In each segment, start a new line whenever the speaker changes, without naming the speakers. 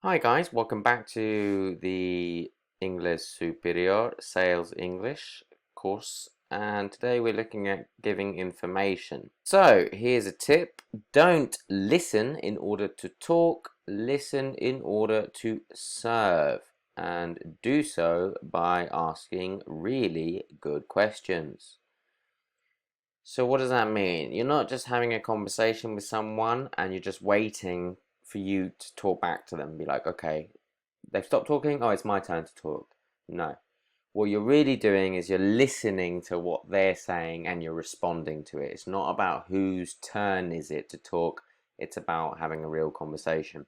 Hi guys, welcome back to the English Superior Sales English course, and today we're looking at giving information. So here's a tip: don't listen in order to talk, listen in order to serve, and do so by asking really good questions. So what does that mean? You're not just having a conversation with someone and you're just waiting for you to talk back to them. Be like, okay, they've stopped talking. Oh, it's my turn to talk. No. What you're really doing is you're listening to what they're saying and you're responding to it. It's not about whose turn is it to talk. It's about having a real conversation.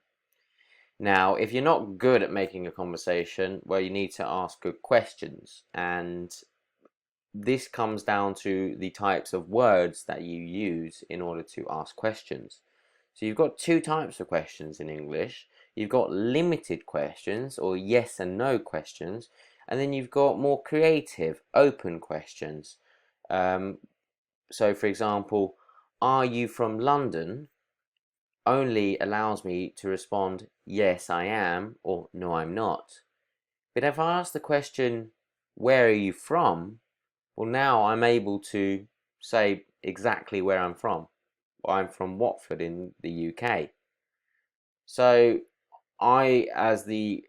Now, if you're not good at making a conversation, well, you need to ask good questions. And this comes down to the types of words that you use in order to ask questions. So you've got two types of questions in English. You've got limited questions or yes and no questions, and then you've got more creative, open questions. Um, so, for example, are you from London? Only allows me to respond, yes, I am, or no, I'm not. But if I ask the question, where are you from? Well, now I'm able to say exactly where I'm from. I'm from Watford in the UK. So I, as the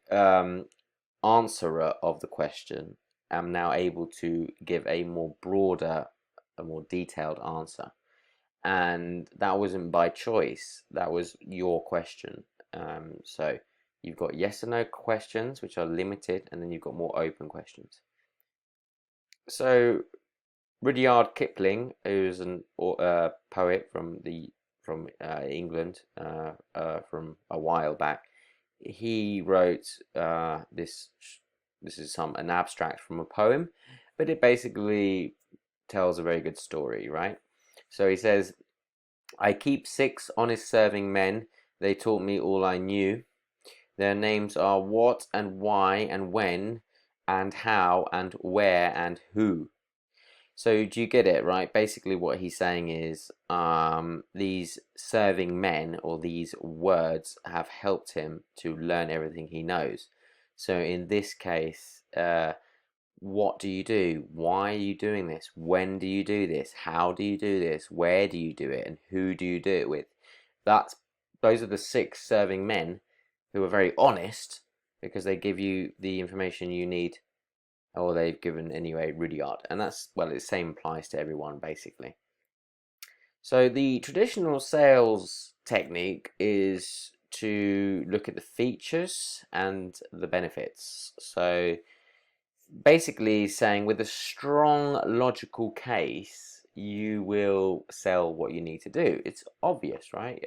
answerer of the question, am now able to give a more broader, a more detailed answer. And that wasn't by choice, that was your question. So you've got yes and no questions, which are limited, and then you've got more open questions. So Rudyard Kipling, who's an poet from England from a while back, he wrote this. This is an abstract from a poem, but it basically tells a very good story, right? So he says, "I keep 6 honest serving men. They taught me all I knew. Their names are what and why and when and how and where and who." So do you get it, right? Basically, what he's saying is these serving men or these words have helped him to learn everything he knows. So in this case, what do you do? Why are you doing this? When do you do this? How do you do this? Where do you do it? And who do you do it with? That's those are the 6 serving men who are very honest because they give you the information you need, or they've given anyway Rudyard, and that's, well, the same applies to everyone basically. So the traditional sales technique is to look at the features and the benefits. So basically saying with a strong logical case, you will sell what you need to do. It's obvious, right?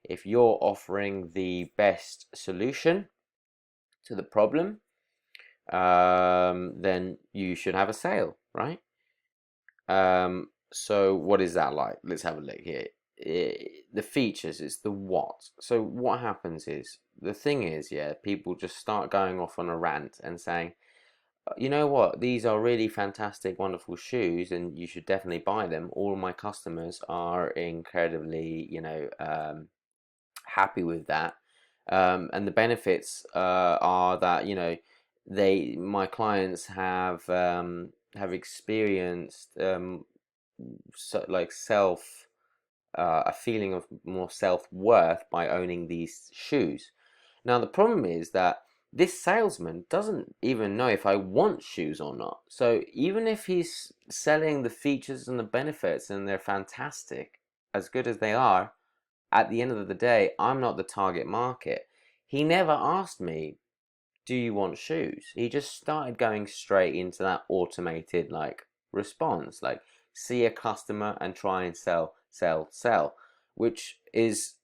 If you're offering the best solution to the problem, then you should have a sale, right? So what is that like? Let's have a look here. The features is the what. So what happens is, the thing is, yeah, people just start going off on a rant and saying, you know what, these are really fantastic, wonderful shoes, and you should definitely buy them. All my customers are incredibly, happy with that. And the benefits are that, my clients have experienced like a feeling of more self-worth by owning these shoes. Now the problem is that this salesman doesn't even know if I want shoes or not. So even if he's selling the features and the benefits and they're fantastic, as good as they are, at the end of the day, I'm not the target market. He never asked me, do you want shoes? He just started going straight into that automated like response, like see a customer and try and sell, sell, sell, which is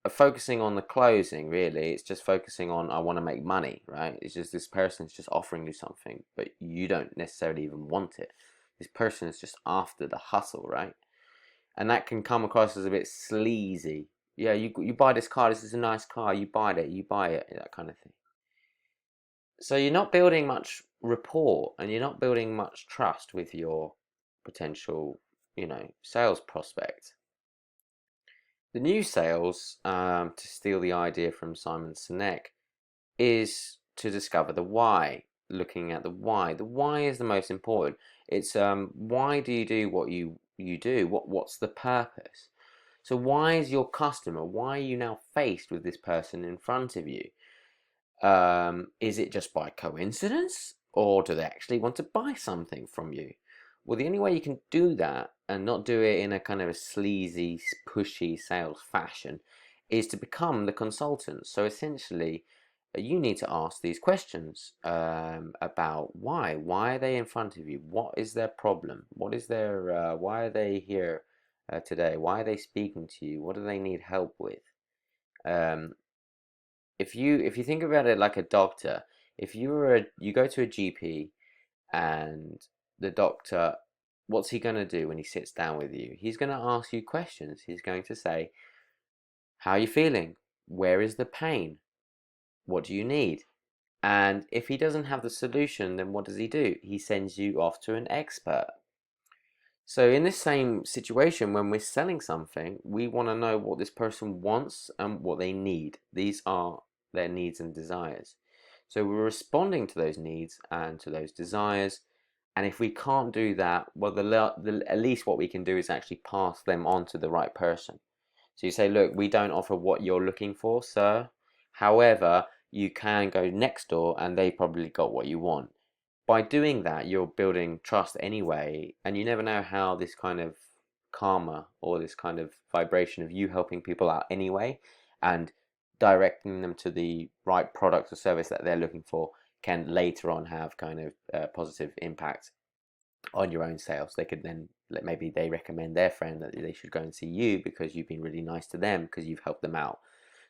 focusing on the closing. Really, it's just focusing on, I want to make money, right? It's just, this person's just offering you something, but you don't necessarily even want it. This person is just after the hustle, right? And that can come across as a bit sleazy. Yeah, you buy this car, this is a nice car, you buy it, that kind of thing. So you're not building much rapport and you're not building much trust with your potential, sales prospect. The new sales, to steal the idea from Simon Sinek, is to discover the why. Looking at the why. The why is the most important. It's why do you do what you do? What's the purpose? So why is your customer? Why are you now faced with this person in front of you? Is it just by coincidence, or do they actually want to buy something from you? Well, the only way you can do that and not do it in a kind of a sleazy, pushy sales fashion is to become the consultant. So essentially, you need to ask these questions about why. Why are they in front of you? What is their problem? What is their? Why are they here today? Why are they speaking to you? What do they need help with? Um, if you think about it like a doctor, if you go to a GP and the doctor, what's he going to do when he sits down with you? He's going to ask you questions. He's going to say, how are you feeling? Where is the pain? What do you need? And if he doesn't have the solution, then what does he do? He sends you off to an expert. So in this same situation, when we're selling something, we want to know what this person wants and what they need. These are their needs and desires. So we're responding to those needs and to those desires. And if we can't do that, well, at least what we can do is actually pass them on to the right person. So you say, look, we don't offer what you're looking for, sir. However, you can go next door and they probably got what you want. By doing that, you're building trust anyway, and you never know how this kind of karma or this kind of vibration of you helping people out anyway and directing them to the right product or service that they're looking for can later on have kind of positive impact on your own sales. They could then, maybe they recommend their friend that they should go and see you because you've been really nice to them because you've helped them out.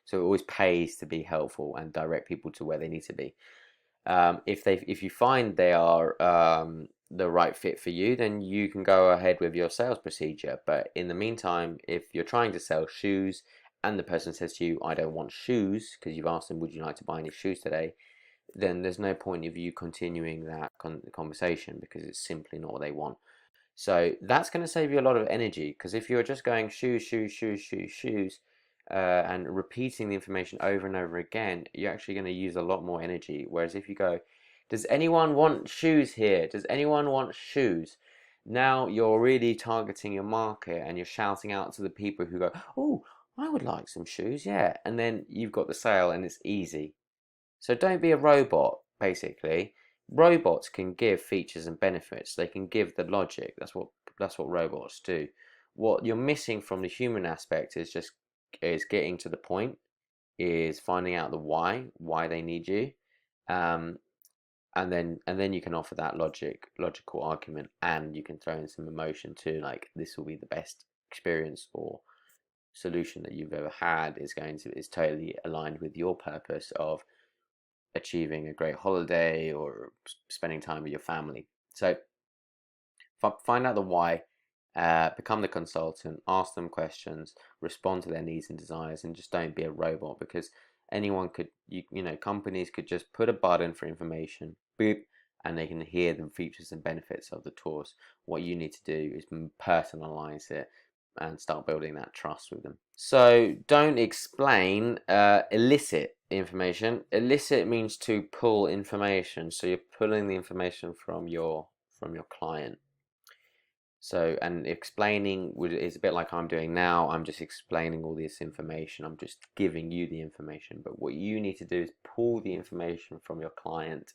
So it always pays to be helpful and direct people to where they need to be. If you find they are the right fit for you, then you can go ahead with your sales procedure. But in the meantime, if you're trying to sell shoes and the person says to you, I don't want shoes, because you've asked them, would you like to buy any shoes today? Then there's no point of you continuing that conversation because it's simply not what they want. So that's going to save you a lot of energy, because if you're just going shoes, shoes, shoes, shoes, shoes, and repeating the information over and over again, you're actually going to use a lot more energy. Whereas if you go, does anyone want shoes here? Does anyone want shoes? Now you're really targeting your market and you're shouting out to the people who go, oh, I would like some shoes, yeah. And then you've got the sale and it's easy. So don't be a robot, basically. Robots can give features and benefits. They can give the logic. That's what robots do. What you're missing from the human aspect is getting to the point, is finding out the why they need you, um, and then you can offer that logical argument, and you can throw in some emotion too, like this will be the best experience or solution that you've ever had, is totally aligned with your purpose of achieving a great holiday or spending time with your family. So find out the why, become the consultant, ask them questions, respond to their needs and desires, and just don't be a robot, because anyone could, companies could just put a button for information, boop, and they can hear the features and benefits of the tours. What you need to do is personalize it and start building that trust with them. So don't explain, elicit information. Elicit means to pull information. So you're pulling the information from your client. So, and explaining is a bit like I'm doing now. I'm just explaining all this information. I'm just giving you the information. But what you need to do is pull the information from your client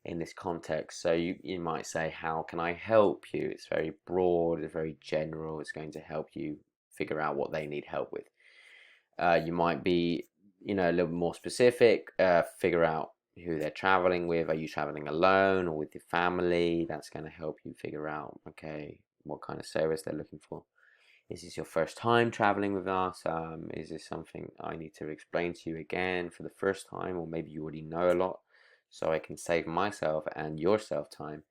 in this context. So you might say, how can I help you? It's very broad, it's very general. It's going to help you figure out what they need help with. You might be, a little more specific, figure out who they're traveling with. Are you traveling alone or with your family? That's going to help you figure out, okay, what kind of service they're looking for. Is this your first time traveling with us? Is this something I need to explain to you again for the first time? Or maybe you already know a lot, so I can save myself and yourself time.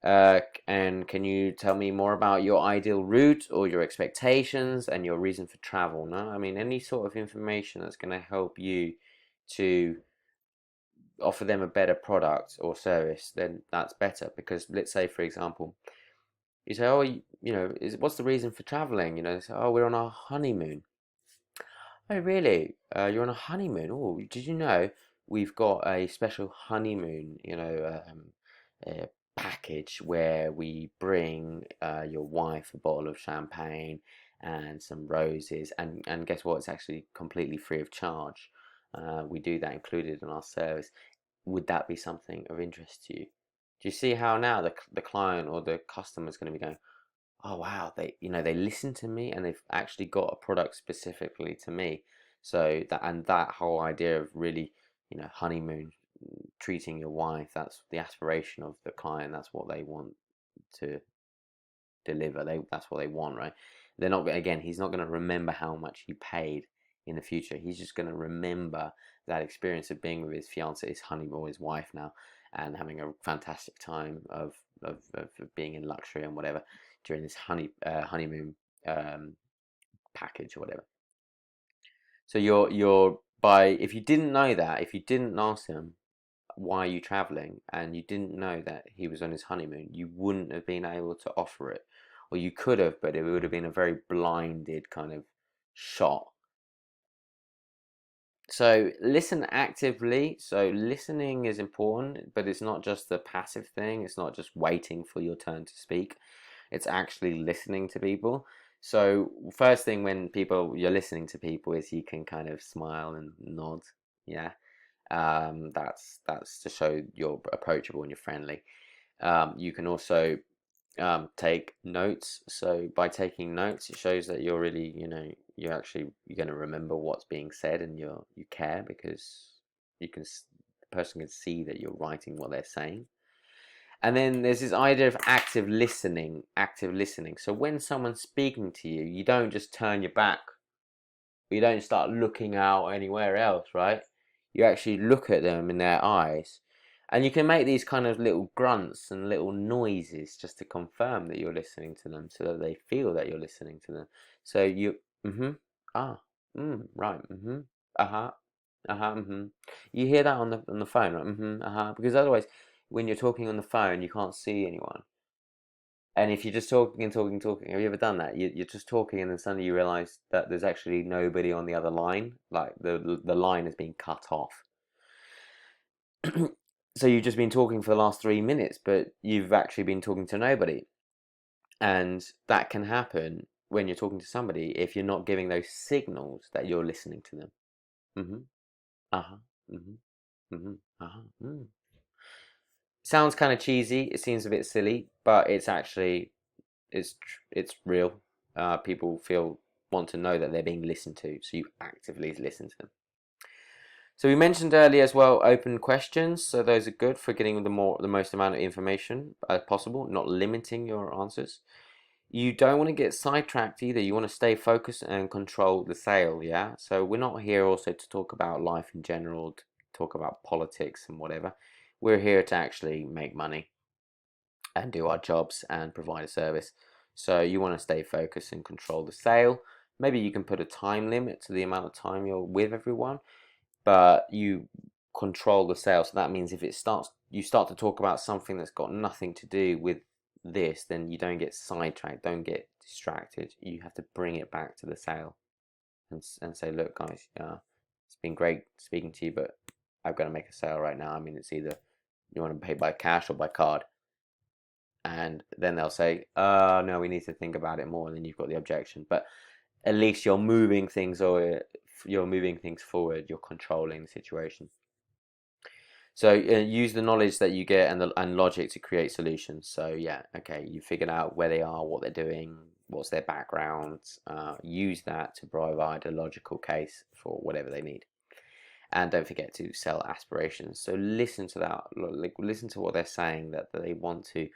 And can you tell me more about your ideal route or your expectations and your reason for travel? No, I mean, any sort of information that's going to help you to offer them a better product or service, then that's better. Because let's say, for example, you say, oh, what's the reason for traveling? They say, oh, we're on our honeymoon. Oh, really? You're on a honeymoon? Oh, did you know we've got a special honeymoon, package where we bring your wife a bottle of champagne and some roses, and guess what? It's actually completely free of charge. We do that included in our service. Would that be something of interest to you? Do you see how now the client or the customer is going to be going, oh wow, they listen to me and they've actually got a product specifically to me. So that whole idea of really, honeymoon, treating your wife, that's the aspiration of the client. That's what they want to deliver. That's what they want, right? They're not again. He's not going to remember how much he paid in the future. He's just going to remember that experience of being with his fiance, his honey or his wife now, and having a fantastic time of being in luxury and whatever during this honeymoon um, package or whatever. So you're by if you didn't know that, if you didn't ask him why are you traveling and you didn't know that he was on his honeymoon, you wouldn't have been able to offer it. Or you could have, but it would have been a very blinded kind of shot. So listen actively. So listening is important, but it's not just the passive thing. It's not just waiting for your turn to speak. It's actually listening to people. So first thing when you're listening to people is you can kind of smile and nod. Yeah. That's to show you're approachable and you're friendly. You can also take notes. So by taking notes, it shows that you're really, you're going to remember what's being said and you care because the person can see that you're writing what they're saying. And then there's this idea of active listening, active listening. So when someone's speaking to you, you don't just turn your back. You don't start looking out anywhere else, right? You actually look at them in their eyes. And you can make these kind of little grunts and little noises just to confirm that you're listening to them so that they feel that you're listening to them. So mm-hmm, ah, right, mm-hmm, uh-huh, uh-huh, mm-hmm. You hear that on the phone, right? Mm-hmm, uh-huh. Because otherwise, when you're talking on the phone, you can't see anyone. And if you're just talking and talking and talking, have you ever done that? You're just talking and then suddenly you realize that there's actually nobody on the other line, like the line has been cut off. So you've just been talking for the last 3 minutes, but you've actually been talking to nobody. And that can happen when you're talking to somebody if you're not giving those signals that you're listening to them. Mm-hmm. Uh-huh. Mm-hmm. Mm-hmm. Uh-huh. Mm. Sounds kind of cheesy. It seems a bit silly, but it's real. People want to know that they're being listened to, so you actively listen to them. So we mentioned earlier as well open questions. So those are good for getting the most amount of information as possible, not limiting your answers. You don't want to get sidetracked either. You want to stay focused and control the sale. Yeah. So we're not here also to talk about life in general, to talk about politics and whatever. We're here to actually make money and do our jobs and provide a service. So you want to stay focused and control the sale. Maybe you can put a time limit to the amount of time you're with everyone, but you control the sale. So that means if you start to talk about something that's got nothing to do with this, then you don't get sidetracked, don't get distracted. You have to bring it back to the sale and say, look, guys, it's been great speaking to you, but I've got to make a sale right now. I mean, it's either you want to pay by cash or by card. And then they'll say, no, we need to think about it more. And then you've got the objection. But at least you're moving things forward. You're controlling the situation. So use the knowledge that you get and logic to create solutions. So yeah, okay, you figured out where they are, what they're doing, what's their background. Use that to provide a logical case for whatever they need. And don't forget to sell aspirations. So listen to that. Listen to what they're saying, that they want to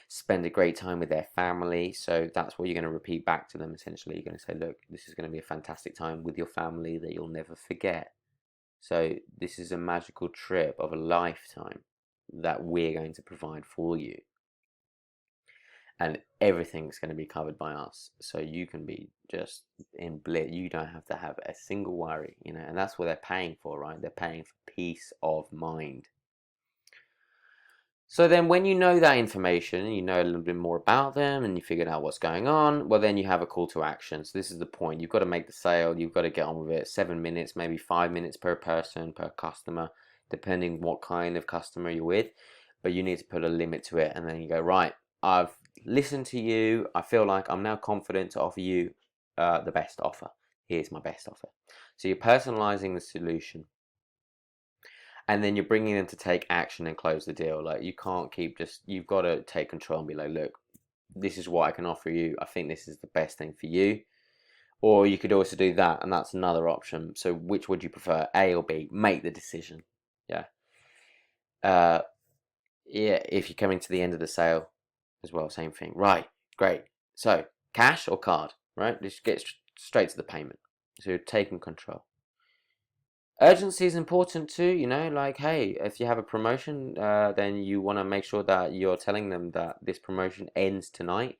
spend a great time with their family. So that's what you're going to repeat back to them. Essentially, you're going to say, look, this is going to be a fantastic time with your family that you'll never forget. So this is a magical trip of a lifetime that we're going to provide for you. And everything's going to be covered by us. So you can be just in bliss. You don't have to have a single worry, and that's what they're paying for, right? They're paying for peace of mind. So then when you know that information, you know a little bit more about them and you figured out what's going on, well then you have a call to action. So this is the point. You've got to make the sale, you've got to get on with it. 7 minutes, maybe 5 minutes per person, per customer, depending what kind of customer you're with. But you need to put a limit to it, and then you go, right, I've listened to you. I feel like I'm now confident to offer you the best offer. Here's my best offer. So you're personalizing the solution. And then you're bringing them to take action and close the deal. Like, you can't keep you've got to take control and be like, look, this is what I can offer you. I think this is the best thing for you. Or you could also do that, and that's another option. So which would you prefer, A or B? Make the decision. Yeah. Yeah, if you're coming to the end of the sale as well, same thing. Right, great. So cash or card, right? Just get straight to the payment. So you're taking control. Urgency is important too, you know, like, hey, if you have a promotion, then you want to make sure that you're telling them that this promotion ends tonight,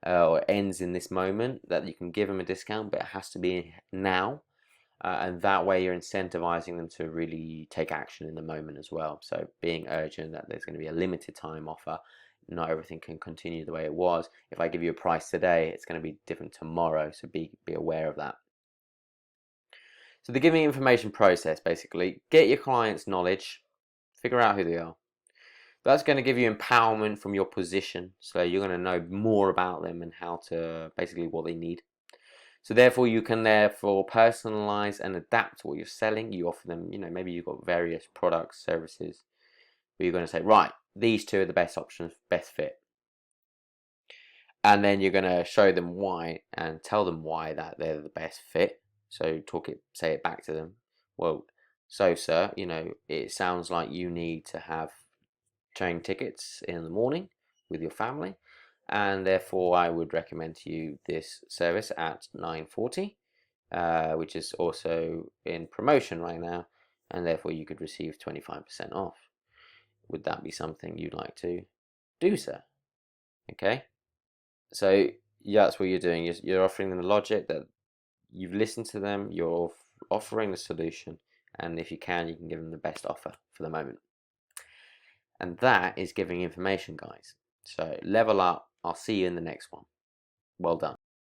or ends in this moment, that you can give them a discount, but it has to be now. And that way you're incentivizing them to really take action in the moment as well. So being urgent, that there's going to be a limited time offer. Not everything can continue the way it was. If I give you a price today, it's going to be different tomorrow. So be aware of that. So the giving information process, basically, get your client's knowledge, figure out who they are. That's going to give you empowerment from your position. So you're going to know more about them and how to, basically what they need. So therefore you can personalize and adapt what you're selling. You offer them, you know, maybe you've got various products, services, but you're going to say, right, these two are the best options, best fit. And then you're going to show them why and tell them why that they're the best fit. So say it back to them. Well, so sir, you know, it sounds like you need to have train tickets in the morning with your family, and therefore I would recommend to you this service at 9:40, which is also in promotion right now, and therefore you could receive 25% off. Would that be something you'd like to do, sir? Okay, so yeah, that's what you're doing. You're offering them the logic that you've listened to them, you're offering the solution, and if you can give them the best offer for the moment. And that is giving information, guys. So level up. I'll see you in the next one. Well done.